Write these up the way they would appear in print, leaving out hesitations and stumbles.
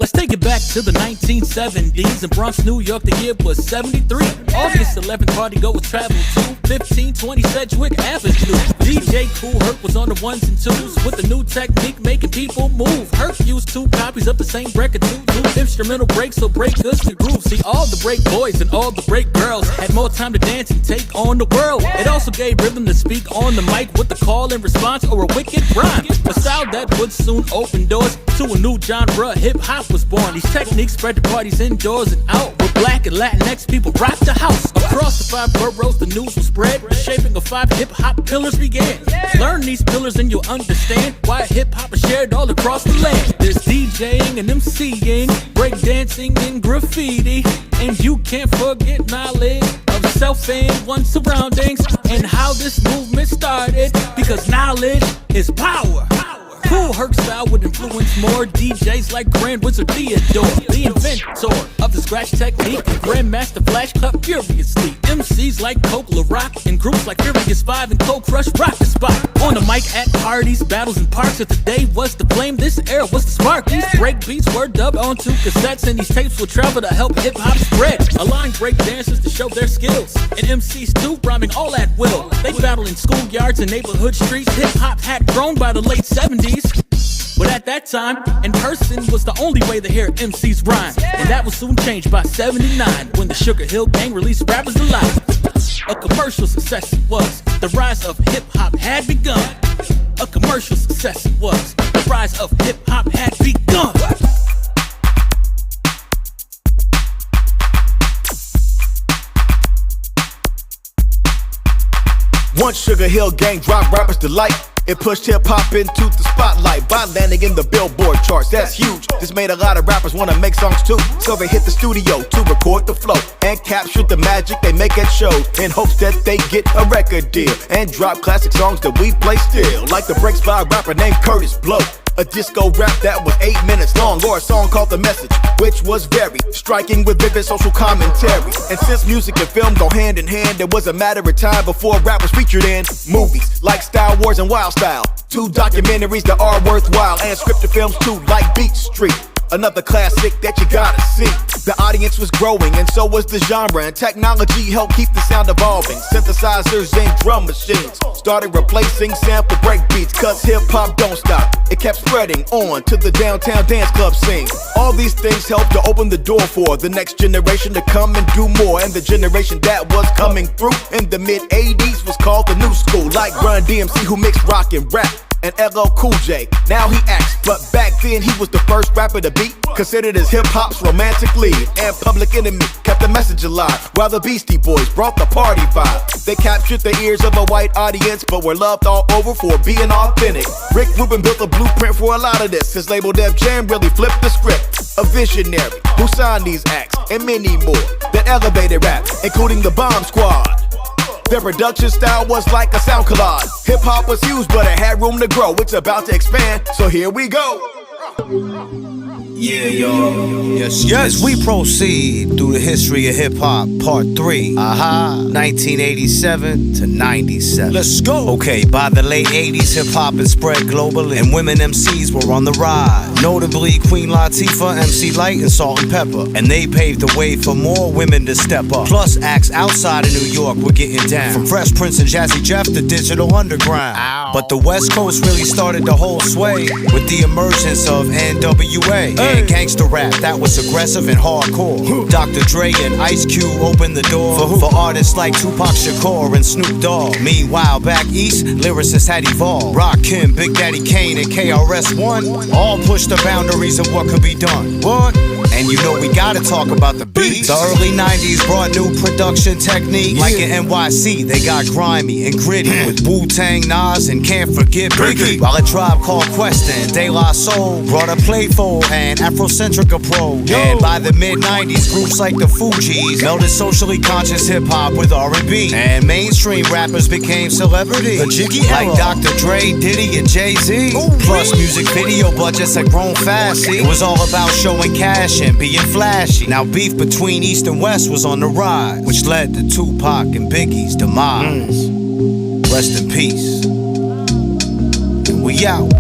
Let's take it back to the 1970s. In Bronx, New York, the year was 73. August 11th, party goers traveled to 1520 Sedgwick Avenue. DJ Kool Herc was on the ones and twos with a new technique making people move. Herc used 2 copies of the same record, 2 new instrumental breaks so break goods could groove. See, all the break boys and all the break girls had more time to dance and take on the world. It also gave rhythm to speak on the mic with the call and response or a wicked rhyme. A style that would soon open doors to a new genre, hip-hop was born. These techniques spread to parties indoors and out, with Black and Latinx people rock the house. Across the 5 boroughs, the news was spread. The shaping of 5 hip-hop pillars began. Learn these pillars and you'll understand why hip-hop is shared all across the land. There's DJing and MCing, breakdancing and graffiti, and you can't forget knowledge of self and one's surroundings and how this movement started, because knowledge is power. Kool Herc style would influence more DJs like Grand Wizard Theodore, the inventor of the scratch technique, Grandmaster Flash cut furiously. MCs like Coke, LaRock, and groups like Furious 5 and Cold Crush rock the spot. On the mic at parties, battles, and parks, if the day was the flame, this era was the spark. These break beats were dubbed onto cassettes, and these tapes would travel to help hip-hop spread, allowing break dancers to show their skills, and MCs too, rhyming all at will. They battled in schoolyards and neighborhood streets. Hip-hop had grown by the late 70s. But at that time, in person was the only way to hear MCs rhyme. And that was soon changed by 79, when the Sugar Hill Gang released Rappers Alive. A commercial success it was, the rise of hip-hop had begun. A commercial success it was, the rise of hip-hop had begun. Once Sugar Hill Gang dropped Rappers Delight, it pushed hip-hop into the spotlight by landing in the Billboard charts. That's huge. This made a lot of rappers wanna make songs too, so they hit the studio to record the flow and capture the magic they make at shows in hopes that they get a record deal and drop classic songs that we play still, like the breaks by a rapper named Curtis Blow, a disco rap that was 8 minutes long, or a song called The Message, which was very striking with vivid social commentary. And since music and film go hand in hand, it was a matter of time before rap was featured in movies like Star Wars and Wild Style, 2 documentaries that are worthwhile, and scripted films too, like Beat Street, another classic that you gotta see. The audience was growing and so was the genre, and technology helped keep the sound evolving. Synthesizers and drum machines started replacing sample break beats, cause hip-hop don't stop. It kept spreading on to the downtown dance club scene. All these things helped to open the door for the next generation to come and do more, and the generation that was coming through in the mid-80s was called the new school, like Run DMC, who mixed rock and rap, and LL Cool J. Now he acts, but back then he was the first rapper to be considered as hip-hop's romantic lead. And Public Enemy kept the message alive, while the Beastie Boys brought the party vibe. They captured the ears of a white audience, but were loved all over for being authentic. Rick Rubin built a blueprint for a lot of this. His label Def Jam really flipped the script. A visionary who signed these acts and many more that elevated rap, including the Bomb Squad. Their production style was like a sound collage. Hip-hop was huge, but it had room to grow. It's about to expand, so here we go. Yeah, yo. Yes, yes. As we proceed through the history of hip-hop, part 3. 1987 to 97. Let's go. Okay, by the late 80s, hip-hop had spread globally, and women MCs were on the rise. Notably, Queen Latifah, MC Lyte, and Salt and Pepper. And they paved the way for more women to step up. Plus, acts outside of New York were getting down. From Fresh Prince and Jazzy Jeff to Digital Underground. Ow. But the West Coast really started to hold sway with the emergence of NWA. And gangsta rap that was aggressive and hardcore. Dr. Dre and Ice Cube opened the door for artists like Tupac Shakur and Snoop Dogg. Meanwhile, back east, lyricists had evolved. Rakim, Big Daddy Kane, and KRS-One all pushed the boundaries of what could be done. What? And you know we gotta talk about the beats. The early 90s brought new production technique. Like in NYC, they got grimy and gritty with Wu-Tang, Nas, and Can't Forget Biggie. While A Tribe Called Quest and De La Soul brought a playful and Afrocentric approach. And by the mid-90s, groups like the Fugees melded socially conscious hip-hop with R&B. And mainstream rappers became celebrities. The Jiggy like Dr. Dre, Diddy, and Jay-Z. Plus music video budgets had grown fast. It was all about showing cash and being flashy. Now beef between East and West was on the rise, which led to Tupac and Biggie's demise. Rest in peace. And we out.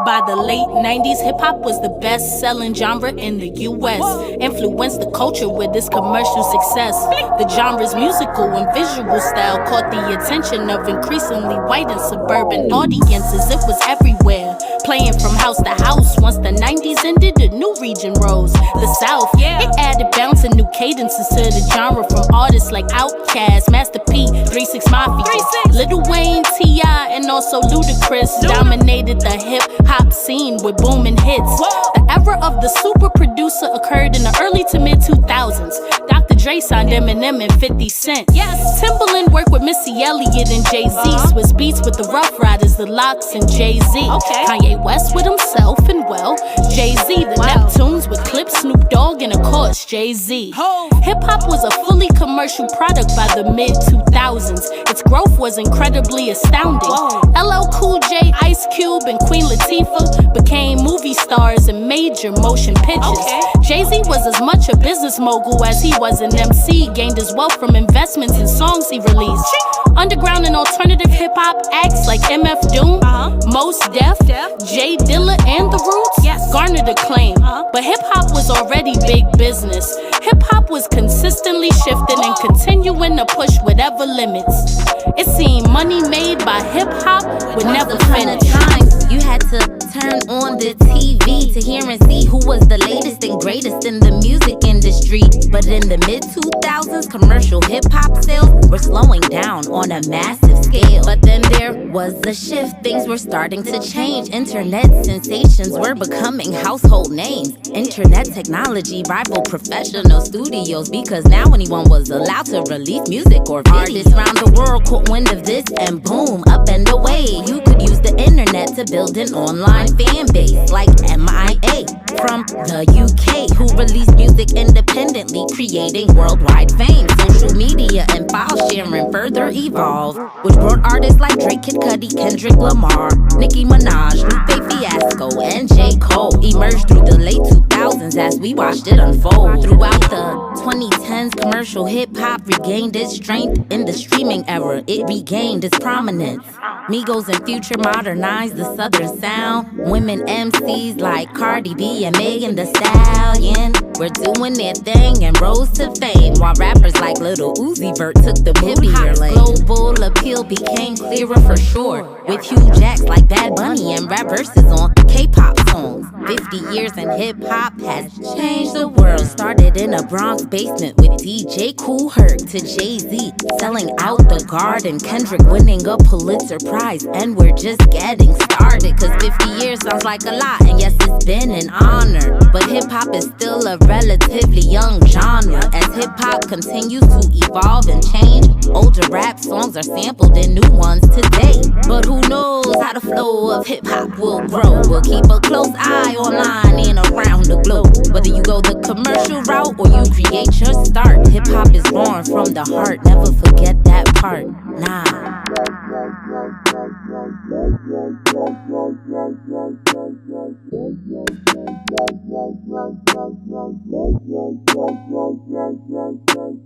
By the late 90s, hip-hop was the best-selling genre in the US. Influenced the culture with its commercial success. The genre's musical and visual style caught the attention of increasingly white and suburban audiences. It was everywhere, playing from house to house. Once the 90s ended, a new region rose, the South. It added bounce and new cadences to the genre from artists like Outkast, Master P, 3 6 Mafia, Lil Wayne, T.I., and also Ludacris dominated the hip-hop scene with booming hits. The era of the super producer occurred in the early to mid-2000s. Dr. Dre signed Eminem and 50 Cent. Timbaland worked with Missy Elliott and Jay-Z. Swiss Beats with the Rough Riders, the Lox, and Jay-Z. Kanye West with himself and, well, Jay-Z. The Neptunes with Clip, Snoop Dogg, and of course, Jay-Z. Hip-hop was a fully commercial product by the mid-2000s. Its growth was incredibly astounding. LL Cool J, Ice Cube, and Queen Latifah became movie stars in major motion pictures. Jay-Z was as much a business mogul as he was an MC. Gained his wealth from investments in songs he released. Underground and alternative hip-hop acts like MF Doom, Mos Def, Jay Dilla, and The Roots garnered acclaim. But hip-hop was already big business. Hip-hop was consistently shifting and continuing to push whatever limits. It seemed money made by hip-hop would never finish. You had to turn on the TV to hear and see who was the latest and greatest in the music industry. But in the mid-2000s, commercial hip-hop sales were slowing down on a massive scale. But then there was a shift, things were starting to change. Internet sensations were becoming household names. Internet technology rivaled professional studios because now anyone was allowed to release music or video. Artists around the world caught wind of this and boom, up and away. You could use the internet to build an online fan base like MIA from the UK, who released music independently, creating worldwide fame. Social media and file sharing further evolved, which brought artists like Drake, Kid Cudi, Kendrick Lamar, Nicki Minaj, Lupe Fiasco, and J. Cole emerged through the late 2000s as we watched it unfold. Throughout the 2010s, commercial hip-hop regained its strength. In the streaming era, it regained its prominence. Migos and Future modernized the southern sound. Women MCs like Cardi B and Megan Thee Stallion were doing their thing and rose to fame, while rappers like Lil Uzi Vert took the moodier lane. Global appeal became clearer for sure, with huge acts like Bad Bunny and rap verses on K-pop songs. 50 years in hip-hop has changed the world. Started in a Bronx basement with DJ Kool Herc to Jay-Z selling out the Garden, Kendrick winning a Pulitzer Prize, and we're just getting started. Cause 50 years sounds like a lot, and yes, it's been an honor, but hip-hop is still a relatively young genre. As hip-hop continues to evolve and change, older rap songs are sampled in new ones today. But who knows how the flow of hip-hop will grow. We'll keep a close eye online and around the globe. Whether you go the commercial route or you create your start, hip-hop is born from the heart. Never forget that part. Nah.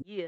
Yeah.